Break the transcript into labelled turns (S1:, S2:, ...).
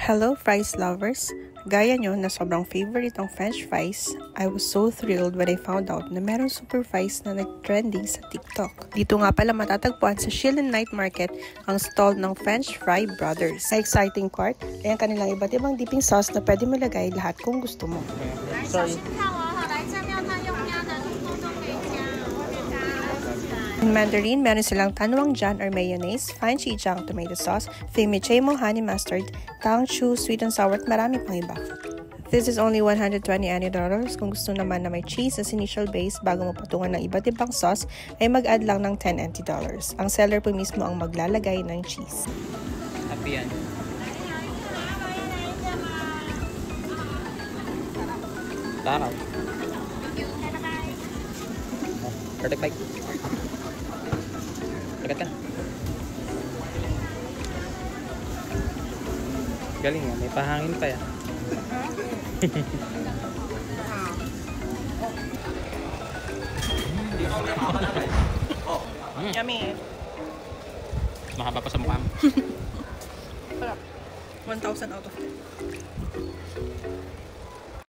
S1: Hello fries lovers! Gaya nyo na sobrang favorite ang french fries, I was so thrilled when I found out na merong super fries na nag-trending sa TikTok. Dito nga pala matatagpuan sa Shilin Night Market ang stall ng French Fry Brothers. Sa exciting part ay ang kanilang iba't ibang dipping sauce na pwede mo lagay lahat kung gusto mo. Sorry. In Mandarin, meron silang tanwang jan or mayonnaise, fine chichang tomato sauce, fimichemo honey mustard, tang chu, sweet and sour at marami pang iba. This is only $120 kung gusto naman na may cheese as initial base bago mo patungan ng iba't ibang sauce ay mag-add lang ng $10. Ang seller po mismo ang maglalagay ng cheese.
S2: Happy yan. Taraw. Perfect bike. Agad ka. Galing nga, may pahangin pa yan.
S1: Yummy!
S2: Mahaba pa sa mukha mo.
S1: 1,000 out of 10.